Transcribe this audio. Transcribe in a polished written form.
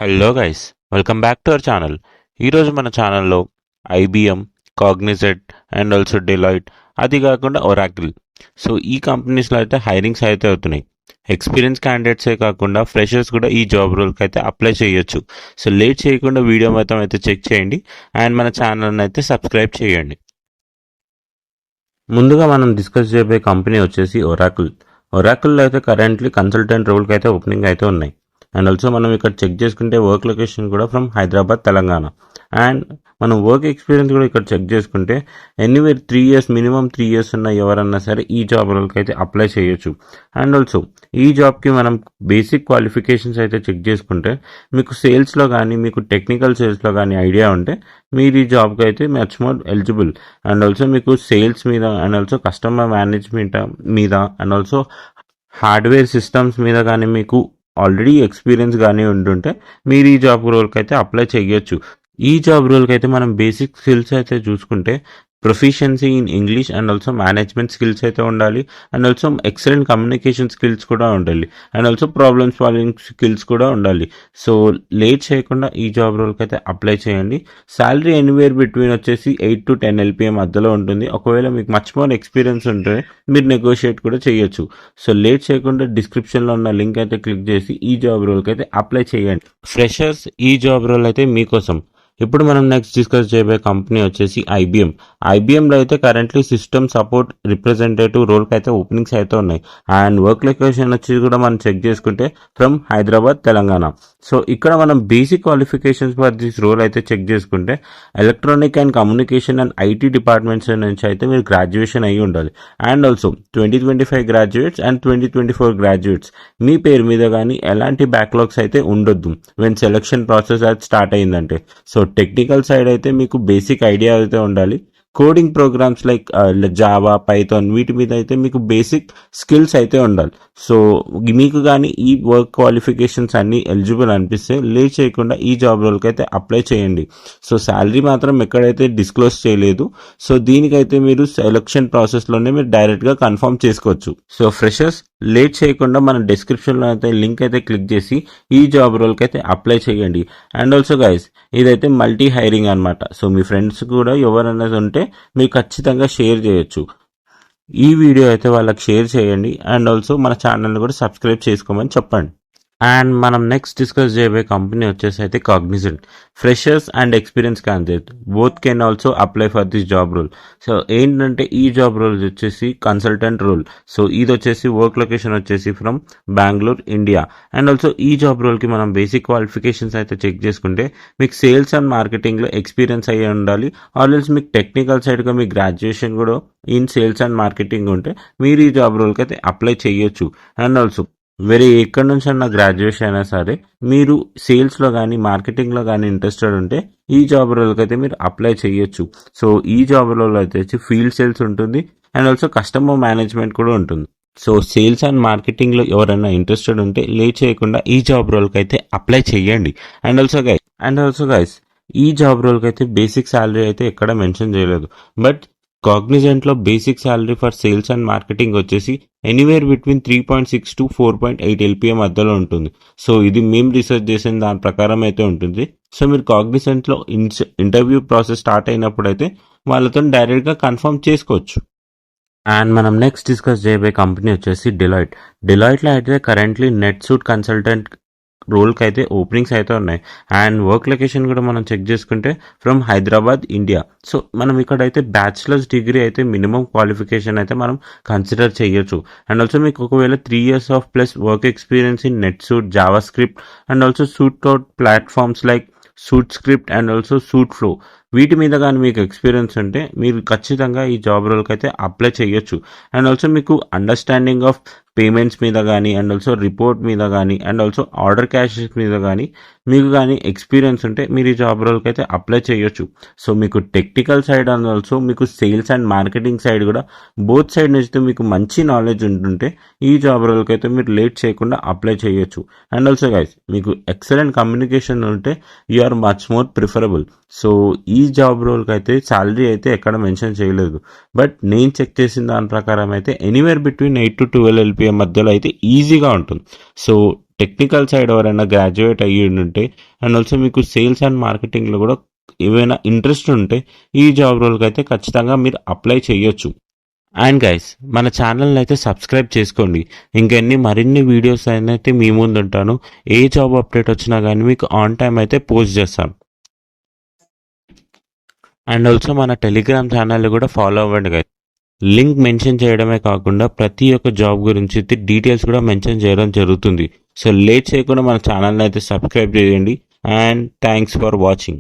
Hello guys, welcome back to our channel. ఈరోజు మన ఛానల్లో IBM, Cognizant and also Deloitte, అది కాకుండా ఒరాకిల్. సో ఈ కంపెనీస్లో అయితే హైరింగ్స్ అయితే అవుతున్నాయి. ఎక్స్పీరియన్స్ క్యాండిడేట్సే కాకుండా ఫ్రెషర్స్ కూడా ఈ జాబ్ రోల్కి అయితే అప్లై చేయొచ్చు. సో లేట్ చేయకుండా వీడియో మొత్తం అయితే చెక్ చేయండి అండ్ మన ఛానల్ని అయితే సబ్స్క్రైబ్ చేయండి. ముందుగా మనం డిస్కస్ చేయబోయే కంపెనీ వచ్చేసి ఒరాకిల్. ఒరాకిల్లో అయితే కరెంట్లీ కన్సల్టెంట్ రోల్కి అయితే ఓపెనింగ్ అయితే ఉన్నాయి. అండ్ ఆల్సో మనం ఇక్కడ చెక్ చేసుకుంటే వర్క్ లొకేషన్ కూడా ఫ్రమ్ హైదరాబాద్, తెలంగాణ. అండ్ మనం వర్క్ ఎక్స్పీరియన్స్ కూడా ఇక్కడ చెక్ చేసుకుంటే ఎనీవేర్ 3 years, మినిమం 3 years ఉన్న ఎవరన్నా సరే ఈ జాబ్ రోల్కి అయితే అప్లై చేయొచ్చు. అండ్ ఆల్సో ఈ జాబ్కి మనం బేసిక్ క్వాలిఫికేషన్స్ అయితే చెక్ చేసుకుంటే మీకు సేల్స్లో కానీ మీకు టెక్నికల్ సేల్స్లో కానీ ఐడియా ఉంటే మీరు ఈ జాబ్కి అయితే much more eligible. And also మీకు సేల్స్ మీద అండ్ ఆల్సో కస్టమర్ మేనేజ్మెంట్ మీద అండ్ ఆల్సో హార్డ్వేర్ సిస్టమ్స్ మీద కానీ మీకు ఆల్రెడీ ఎక్స్పీరియన్స్ కానీ ఉంటుంటే మీరు ఈ జాబ్ రోల్కి అయితే అప్లై చేయొచ్చు. ఈ జాబ్ రోల్కి అయితే మనం బేసిక్ స్కిల్స్ అయితే చూసుకుంటే proficiency in English and also management skills అయితే ఉండాలి. And also excellent communication skills కూడా ఉండాలి. And also problem solving skills కూడా ఉండాలి. సో లేట్ చేయకుండా ఈ జాబ్ రోల్కి అయితే అప్లై చేయండి. శాలరీ ఎనీవేర్ బిట్వీన్ వచ్చేసి 8 to 10 LPA మధ్యలో ఉంటుంది. ఒకవేళ మీకు మచ్ మోర్ ఎక్స్పీరియన్స్ ఉంటే మీరు నెగోషియేట్ కూడా చేయొచ్చు. సో లేట్ చేయకుండా డిస్క్రిప్షన్లో ఉన్న లింక్ అయితే క్లిక్ చేసి ఈ జాబ్ రోల్కి అయితే అప్లై చేయండి. ఫ్రెషర్స్, ఈ జాబ్ రోల్ అయితే మీకోసం. ఇప్పుడు మనం నెక్స్ట్ డిస్కస్ చేయబోయే కంపెనీ వచ్చేసి ఐబిఎం. ఐబిఎంలో అయితే కరెంట్లీ సిస్టమ్ సపోర్ట్ రిప్రజెంటేటివ్ రోల్కి అయితే ఓపెనింగ్స్ అయితే ఉన్నాయి. అండ్ వర్క్ లొకేషన్ వచ్చి కూడా మనం చెక్ చేసుకుంటే ఫ్రమ్ హైదరాబాద్, తెలంగాణ. సో ఇక్కడ మనం basic qualifications for this role అయితే చెక్ చేసుకుంటే electronic and communication and IT departments నుంచి అయితే మీరు గ్రాడ్యుయేషన్ అయ్యి ఉండాలి. And also 2025 graduates and 2024 graduates మీ పేరు మీద కానీ ఎలాంటి బ్యాక్లాగ్స్ అయితే ఉండొద్దు వెన్ సెలక్షన్ ప్రాసెస్ అది స్టార్ట్ అయ్యిందంటే. సో టెక్నికల్ సైడ్ అయితే మీకు బేసిక్ ఐడియా అయితే ఉండాలి. Coding programs like Java, Python వీటి మీద అయితే మీకు బేసిక్ స్కిల్స్ అయితే ఉండాలి. సో మీకు కానీ ఈ వర్క్ క్వాలిఫికేషన్స్ అన్నీ ఎలిజిబుల్ అనిపిస్తే లేట్ చేయకుండా ఈ జాబ్ రోల్కి అయితే అప్లై చేయండి. సో శాలరీ మాత్రం ఎక్కడైతే డిస్క్లోజ్ చేయలేదు. సో దీనికైతే మీరు సెలక్షన్ ప్రాసెస్లోనే మీరు డైరెక్ట్గా కన్ఫర్మ్ చేసుకోవచ్చు. సో ఫ్రెషర్స్, లేట్ చేయకుండా మన డిస్క్రిప్షన్లో అయితే లింక్ అయితే క్లిక్ చేసి ఈ జాబ్ రోల్కి అయితే అప్లై చేయండి. అండ్ ఆల్సో గైస్, ఇదైతే మల్టీ హైరింగ్ అనమాట. సో మీ ఫ్రెండ్స్ కూడా ఎవరైనా ఉంటే మీరు ఖచ్చితంగా షేర్ చేయొచ్చు. ఈ వీడియో అయితే వాళ్ళకి షేర్ చేయండి. అండ్ ఆల్సో మన ఛానల్ని కూడా సబ్స్క్రైబ్ చేసుకోమని చెప్పండి. అండ్ మనం నెక్స్ట్ డిస్కస్ చేయబోయే కంపెనీ వచ్చేసి అయితే Cognizant. Freshers and experience candidate both can also apply for this job role. So ఏంటంటే ఈ జాబ్ రోల్ వచ్చేసి కన్సల్టెంట్ రోల్. సో ఇది వచ్చేసి వర్క్ లొకేషన్ వచ్చేసి from Bengaluru, India. And also ఈ జాబ్ రోల్కి మనం బేసిక్ క్వాలిఫికేషన్స్ అయితే చెక్ చేసుకుంటే మీకు సేల్స్ అండ్ మార్కెటింగ్లో ఎక్స్పీరియన్స్ అయ్యి ఉండాలి. ఆల్రెడీ మీకు టెక్నికల్ సైడ్గా మీ గ్రాడ్యుయేషన్ కూడా ఇన్ సేల్స్ అండ్ మార్కెటింగ్ ఉంటే మీరు ఈ జాబ్ రోల్కి అయితే అప్లై చేయొచ్చు. అండ్ ఆల్సో వేరే ఎక్కడి నుంచి అన్న గ్రాడ్యుయేషన్ అయినా సరే మీరు సేల్స్లో కానీ మార్కెటింగ్లో కానీ ఇంట్రెస్టెడ్ ఉంటే ఈ జాబ్ రోల్కి అయితే మీరు అప్లై చేయొచ్చు. సో ఈ జాబ్ రోల్ అయితే ఫీల్డ్ సేల్స్ ఉంటుంది అండ్ ఆల్సో కస్టమర్ మేనేజ్మెంట్ కూడా ఉంటుంది. సో సేల్స్ అండ్ మార్కెటింగ్లో ఎవరైనా ఇంట్రెస్టెడ్ ఉంటే లేట్ చేయకుండా ఈ జాబ్ రోల్కి అయితే అప్లై చేయండి. అండ్ ఆల్సో గైస్, ఈ జాబ్ రోల్కి అయితే బేసిక్ శాలరీ అయితే ఎక్కడ మెన్షన్ చేయలేదు. బట్ కాగ్నిజెంట్లో basic salary for sales and marketing వచ్చేసి ఎనీవేర్ బిట్వీన్ 3.6 to 4.8 LPA మధ్యలో ఉంటుంది. సో ఇది మేము రీసెర్చ్ చేసిన దాని ప్రకారం అయితే ఉంటుంది. సో మీరు కాగ్నిజెంట్లో ఇంటర్వ్యూ ప్రాసెస్ స్టార్ట్ అయినప్పుడు అయితే వాళ్ళతో డైరెక్ట్గా కన్ఫర్మ్ చేసుకోవచ్చు. అండ్ మనం నెక్స్ట్ డిస్కస్ చేయబోయే కంపెనీ వచ్చేసి డెలాయిట్. డెలాయిట్లో అయితే కరెంట్లీ నెట్ సూట్ కన్సల్టెంట్ రోల్కి అయితే ఓపెనింగ్స్ అయితే ఉన్నాయి. అండ్ వర్క్ లొకేషన్ కూడా మనం చెక్ చేసుకుంటే ఫ్రమ్ హైదరాబాద్, ఇండియా. సో మనం ఇక్కడైతే బ్యాచిలర్స్ డిగ్రీ అయితే మినిమం క్వాలిఫికేషన్ అయితే మనం కన్సిడర్ చేయొచ్చు. అండ్ ఆల్సో మీకు ఒకవేళ 3 years of plus work experience in net suit, Java script and also suit out platforms like suit script and also suit flow వీటి మీద కానీ మీకు ఎక్స్పీరియన్స్ ఉంటే మీరు ఖచ్చితంగా ఈ జాబ్ రోల్కి అయితే అప్లై చేయొచ్చు. అండ్ ఆల్సో మీకు అండర్స్టాండింగ్ ఆఫ్ పేమెంట్స్ మీద కానీ అండ్ ఆల్సో రిపోర్ట్ మీద కానీ అండ్ ఆల్సో ఆర్డర్ క్యాషెస్ మీద కానీ మీకు కానీ ఎక్స్పీరియన్స్ ఉంటే మీరు ఈ జాబ్ రోల్కి అయితే అప్లై చేయొచ్చు. సో మీకు టెక్నికల్ సైడ్ అండ్ ఆల్సో మీకు సేల్స్ అండ్ మార్కెటింగ్ సైడ్ కూడా బోత్ సైడ్ నుంచి మీకు మంచి నాలెడ్జ్ ఉంటుంటే ఈ జాబ్ రోల్కి అయితే మీరు లేట్ చేయకుండా అప్లై చేయొచ్చు. అండ్ ఆల్సో గైస్, మీకు ఎక్సలెంట్ కమ్యూనికేషన్ ఉంటే you are much more preferable. So ఈ జాబ్ రోల్కి అయితే శాలరీ అయితే ఎక్కడ మెన్షన్ చేయలేదు. బట్ నేను చెక్ చేసిన దాని ప్రకారం అయితే ఎనీవేర్ బిట్వీన్ 8 to 12 LPA మధ్యలో అయితే ఈజీగా ఉంటుంది. సో టెక్నికల్ సైడ్ ఎవరైనా గ్రాడ్యుయేట్ అయ్యి ఉంటే అండ్ ఆల్సో మీకు సేల్స్ అండ్ మార్కెటింగ్లో కూడా ఏమైనా ఇంట్రెస్ట్ ఉంటే ఈ జాబ్ రోల్కి అయితే ఖచ్చితంగా మీరు అప్లై చేయొచ్చు. అండ్ గైస్, మన ఛానల్ని అయితే సబ్స్క్రైబ్ చేసుకోండి. మరిన్ని వీడియోస్ అయితే మీ ముందు ఉంటాను. ఏ జాబ్ అప్డేట్ వచ్చినా కానీ మీకు ఆన్ టైం అయితే పోస్ట్ చేస్తాను. అండ్ ఆల్సో మన టెలిగ్రామ్ ఛానల్ కూడా ఫాలో అవ్వండి గైస్. లింక్ మెన్షన్ చేయడమే కాకుండా ప్రతి ఒక్క జాబ్ గురించి డీటెయిల్స్ కూడా మెన్షన్ చేయడం జరుగుతుంది. సో లేట్ చేయకుండా మన ఛానల్ని అయితే సబ్స్క్రైబ్ చేయండి. And thanks for watching.